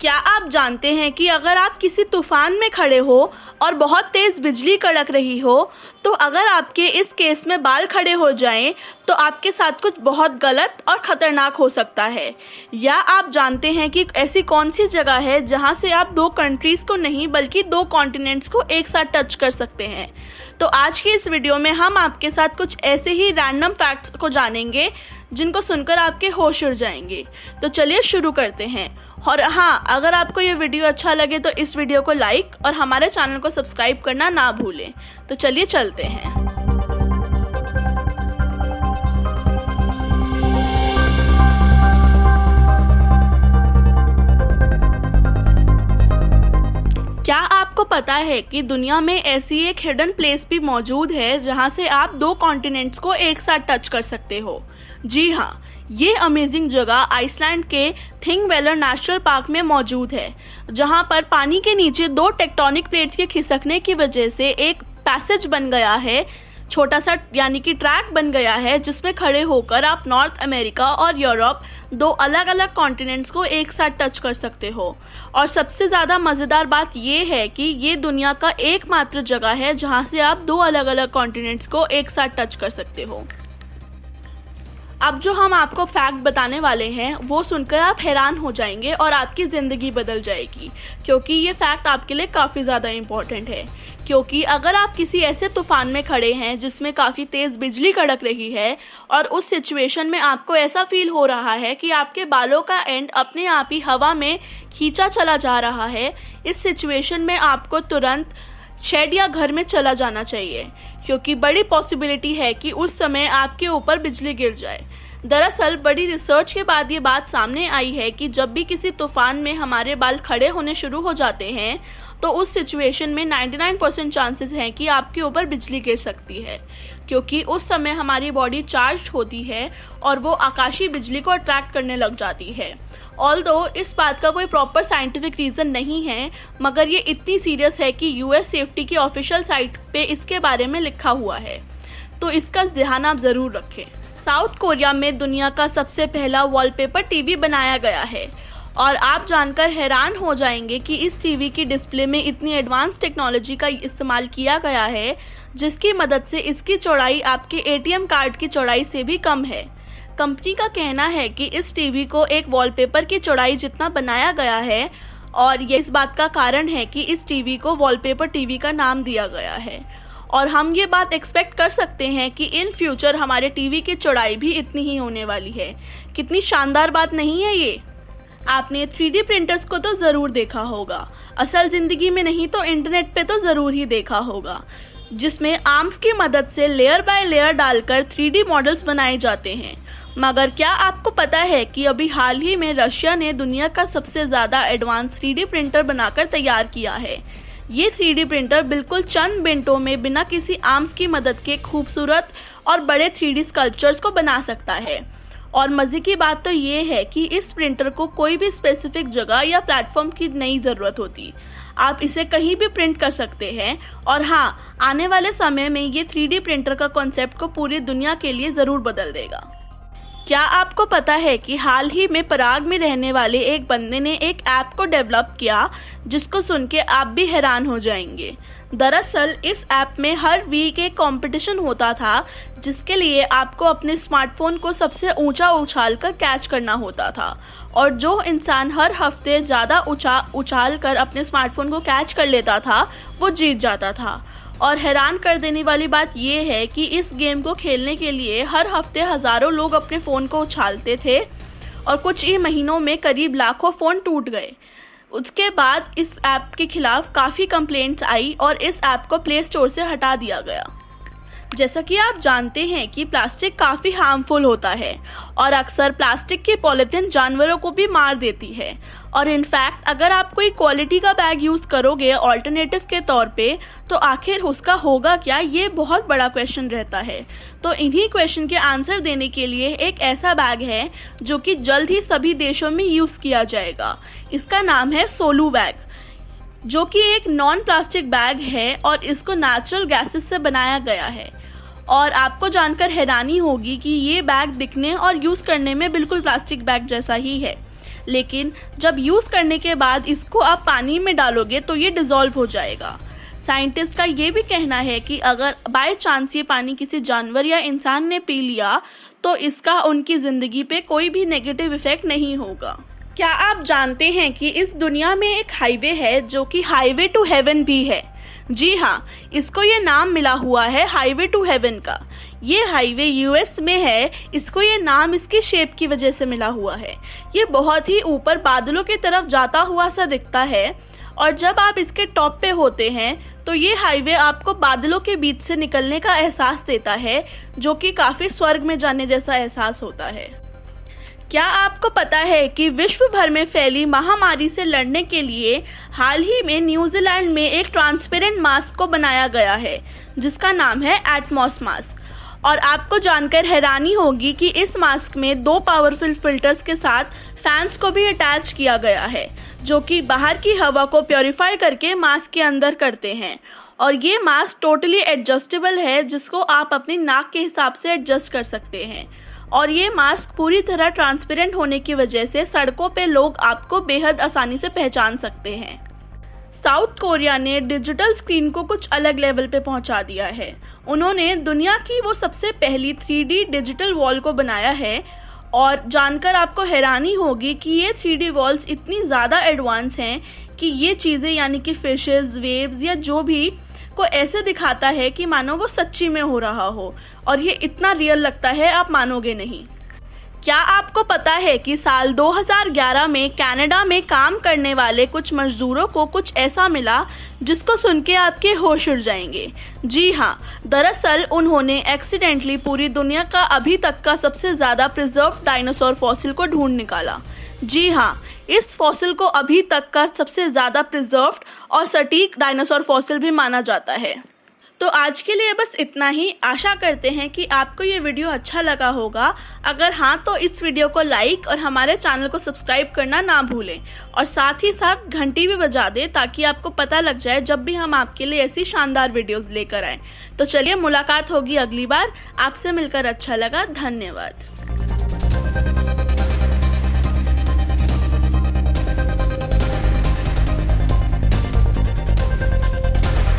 क्या आप जानते हैं कि अगर आप किसी तूफान में खड़े हो और बहुत तेज़ बिजली कड़क रही हो तो अगर आपके इस केस में बाल खड़े हो जाएं तो आपके साथ कुछ बहुत गलत और ख़तरनाक हो सकता है। या आप जानते हैं कि ऐसी कौन सी जगह है जहां से आप 2 कंट्रीज़ को नहीं बल्कि 2 कॉन्टिनेंट्स को एक साथ टच कर सकते हैं। तो आज की इस वीडियो में हम आपके साथ कुछ ऐसे ही रैंडम फैक्ट्स को जानेंगे जिनको सुनकर आपके होश उड़ जाएंगे। तो चलिए शुरू करते हैं। और हाँ, अगर आपको ये वीडियो अच्छा लगे तो इस वीडियो को लाइक और हमारे चैनल को सब्सक्राइब करना ना भूलें। तो चलिए चलते हैं। क्या आपको पता है कि दुनिया में ऐसी एक हिडन प्लेस भी मौजूद है जहां से आप 2 कॉन्टिनेंट्स को एक साथ टच कर सकते हो? जी हाँ, ये अमेजिंग जगह आइसलैंड के थिंगवेलर नेशनल पार्क में मौजूद है, जहां पर पानी के नीचे 2 टेक्टोनिक प्लेट्स के खिसकने की वजह से एक पैसेज बन गया है, छोटा सा यानी कि ट्रैक बन गया है, जिसमें खड़े होकर आप नॉर्थ अमेरिका और यूरोप 2 अलग अलग कॉन्टिनेंट्स को एक साथ टच कर सकते हो। और सबसे ज़्यादा मज़ेदार बात ये है कि ये दुनिया का एकमात्र जगह है जहां से आप 2 अलग अलग कॉन्टिनेंट्स को एक साथ टच कर सकते हो। अब जो हम आपको फैक्ट बताने वाले हैं वो सुनकर आप हैरान हो जाएंगे और आपकी ज़िंदगी बदल जाएगी, क्योंकि ये फैक्ट आपके लिए काफ़ी ज़्यादा इम्पॉर्टेंट है। क्योंकि अगर आप किसी ऐसे तूफान में खड़े हैं जिसमें काफ़ी तेज़ बिजली कड़क रही है और उस सिचुएशन में आपको ऐसा फील हो रहा है कि आपके बालों का एंड अपने आप ही हवा में खींचा चला जा रहा है, इस सिचुएशन में आपको तुरंत शेड या घर में चला जाना चाहिए, क्योंकि बड़ी पॉसिबिलिटी है कि उस समय आपके ऊपर बिजली गिर जाए। दरअसल बड़ी रिसर्च के बाद ये बात सामने आई है कि जब भी किसी तूफान में हमारे बाल खड़े होने शुरू हो जाते हैं तो उस सिचुएशन में 99% चांसेस हैं कि आपके ऊपर बिजली गिर सकती है, क्योंकि उस समय हमारी बॉडी चार्ज होती है और वो आकाशीय बिजली को अट्रैक्ट करने लग जाती है। ऑल्दो इस बात का कोई प्रॉपर साइंटिफिक रीज़न नहीं है, मगर ये इतनी सीरियस है कि यूएस सेफ्टी की ऑफिशियल साइट पे इसके बारे में लिखा हुआ है, तो इसका ध्यान आप ज़रूर रखें। साउथ कोरिया में दुनिया का सबसे पहला वॉलपेपर टीवी बनाया गया है और आप जानकर हैरान हो जाएंगे कि इस टीवी की डिस्प्ले में इतनी एडवांस टेक्नोलॉजी का इस्तेमाल किया गया है जिसकी मदद से इसकी चौड़ाई आपके एटीएम कार्ड की चौड़ाई से भी कम है। कंपनी का कहना है कि इस टीवी को एक वॉलपेपर की चौड़ाई जितना बनाया गया है और ये इस बात का कारण है कि इस टीवी को वॉलपेपर टीवी का नाम दिया गया है। और हम ये बात एक्सपेक्ट कर सकते हैं कि इन फ्यूचर हमारे टीवी की चौड़ाई भी इतनी ही होने वाली है। कितनी शानदार बात नहीं है ये? आपने 3D प्रिंटर्स को तो ज़रूर देखा होगा, असल ज़िंदगी में नहीं तो इंटरनेट पे तो ज़रूर ही देखा होगा, जिसमें आर्म्स की मदद से लेयर बाय लेयर डालकर 3D मॉडल्स बनाए जाते हैं। मगर क्या आपको पता है कि अभी हाल ही में रशिया ने दुनिया का सबसे ज़्यादा एडवांस 3D प्रिंटर बनाकर तैयार किया है। ये 3D प्रिंटर बिल्कुल चंद मिनटों में बिना किसी आर्म्स की मदद के खूबसूरत और बड़े 3D स्कल्पचर्स को बना सकता है। और मज़े की बात तो ये है कि इस प्रिंटर को कोई भी स्पेसिफिक जगह या प्लेटफॉर्म की नहीं ज़रूरत होती, आप इसे कहीं भी प्रिंट कर सकते हैं। और हाँ, आने वाले समय में ये 3D प्रिंटर का कॉन्सेप्ट को पूरी दुनिया के लिए ज़रूर बदल देगा। क्या आपको पता है कि हाल ही में पराग में रहने वाले एक बंदे ने एक ऐप को डेवलप किया जिसको सुन के आप भी हैरान हो जाएंगे। दरअसल इस ऐप में हर वीक एक कंपटीशन होता था जिसके लिए आपको अपने स्मार्टफोन को सबसे ऊंचा उछाल कर कैच करना होता था, और जो इंसान हर हफ्ते ज़्यादा उछाल कर अपने स्मार्टफोन को कैच कर लेता था वो जीत जाता था। और हैरान कर देने वाली बात यह है कि इस गेम को खेलने के लिए हर हफ्ते हज़ारों लोग अपने फ़ोन को उछालते थे और कुछ ही महीनों में करीब लाखों फ़ोन टूट गए। उसके बाद इस ऐप के खिलाफ काफ़ी कंप्लेंट्स आई और इस ऐप को प्ले स्टोर से हटा दिया गया। जैसा कि आप जानते हैं कि प्लास्टिक काफ़ी हार्मफुल होता है और अक्सर प्लास्टिक की पॉलीथीन जानवरों को भी मार देती है। और इनफैक्ट अगर आप कोई क्वालिटी का बैग यूज़ करोगे ऑल्टरनेटिव के तौर पे तो आखिर उसका होगा क्या, ये बहुत बड़ा क्वेश्चन रहता है। तो इन्हीं क्वेश्चन के आंसर देने के लिए एक ऐसा बैग है जो कि जल्द ही सभी देशों में यूज़ किया जाएगा। इसका नाम है सोलू बैग, जो कि एक नॉन प्लास्टिक बैग है और इसको नेचुरल गैसेस से बनाया गया है। और आपको जानकर हैरानी होगी कि ये बैग दिखने और यूज़ करने में बिल्कुल प्लास्टिक बैग जैसा ही है। लेकिन जब यूज़ करने के बाद इसको आप पानी में डालोगे तो ये डिज़ोल्व हो जाएगा। साइंटिस्ट का ये भी कहना है कि अगर बाय चांस ये पानी किसी जानवर या इंसान ने पी लिया तो इसका उनकी ज़िंदगी पे कोई भी नेगेटिव इफ़ेक्ट नहीं होगा। क्या आप जानते हैं कि इस दुनिया में एक हाईवे है जो कि हाईवे टू हेवन भी है? जी हाँ, इसको ये नाम मिला हुआ है हाईवे टू हेवन का। ये हाईवे यूएस में है। इसको ये नाम इसकी शेप की वजह से मिला हुआ है। ये बहुत ही ऊपर बादलों की तरफ जाता हुआ सा दिखता है और जब आप इसके टॉप पे होते हैं तो ये हाईवे आपको बादलों के बीच से निकलने का एहसास देता है, जो कि काफ़ी स्वर्ग में जाने जैसा एहसास होता है। क्या आपको पता है कि विश्व भर में फैली महामारी से लड़ने के लिए हाल ही में न्यूजीलैंड में एक ट्रांसपेरेंट मास्क को बनाया गया है जिसका नाम है एटमॉस मास्क। और आपको जानकर हैरानी होगी कि इस मास्क में 2 पावरफुल फिल्टर्स के साथ फैंस को भी अटैच किया गया है जो कि बाहर की हवा को प्योरीफाई करके मास्क के अंदर करते हैं। और ये मास्क टोटली एडजस्टेबल है जिसको आप अपनी नाक के हिसाब से एडजस्ट कर सकते हैं। और ये मास्क पूरी तरह ट्रांसपेरेंट होने की वजह से सड़कों पे लोग आपको बेहद आसानी से पहचान सकते हैं। साउथ कोरिया ने डिजिटल स्क्रीन को कुछ अलग लेवल पे पहुंचा दिया है। उन्होंने दुनिया की वो सबसे पहली 3D डिजिटल वॉल को बनाया है और जानकर आपको हैरानी होगी कि ये 3D वॉल्स इतनी ज़्यादा एडवांस हैं कि ये चीज़ें यानी कि फिशेस, वेव्स या जो भी को ऐसे दिखाता है कि मानो वो सच्ची में हो रहा हो और ये इतना रियल लगता है आप मानोगे नहीं। क्या आपको पता है कि साल 2011 में कनाडा में काम करने वाले कुछ मजदूरों को कुछ ऐसा मिला जिसको सुन के आपके होश उड़ जाएंगे? जी हाँ, दरअसल उन्होंने एक्सीडेंटली पूरी दुनिया का अभी तक का सबसे ज़्यादा प्रिजर्व डायनासोर फॉसिल को ढूंढ निकाला। जी हाँ, इस फॉसिल को अभी तक का सबसे ज़्यादा प्रिजर्व्ड और सटीक डायनासोर फॉसिल भी माना जाता है। तो आज के लिए बस इतना ही। आशा करते हैं कि आपको ये वीडियो अच्छा लगा होगा। अगर हाँ तो इस वीडियो को लाइक और हमारे चैनल को सब्सक्राइब करना ना भूलें और साथ ही साथ घंटी भी बजा दें ताकि आपको पता लग जाए जब भी हम आपके लिए ऐसी शानदार वीडियोस लेकर आएँ। तो चलिए, मुलाकात होगी अगली बार। आपसे मिलकर अच्छा लगा। धन्यवाद।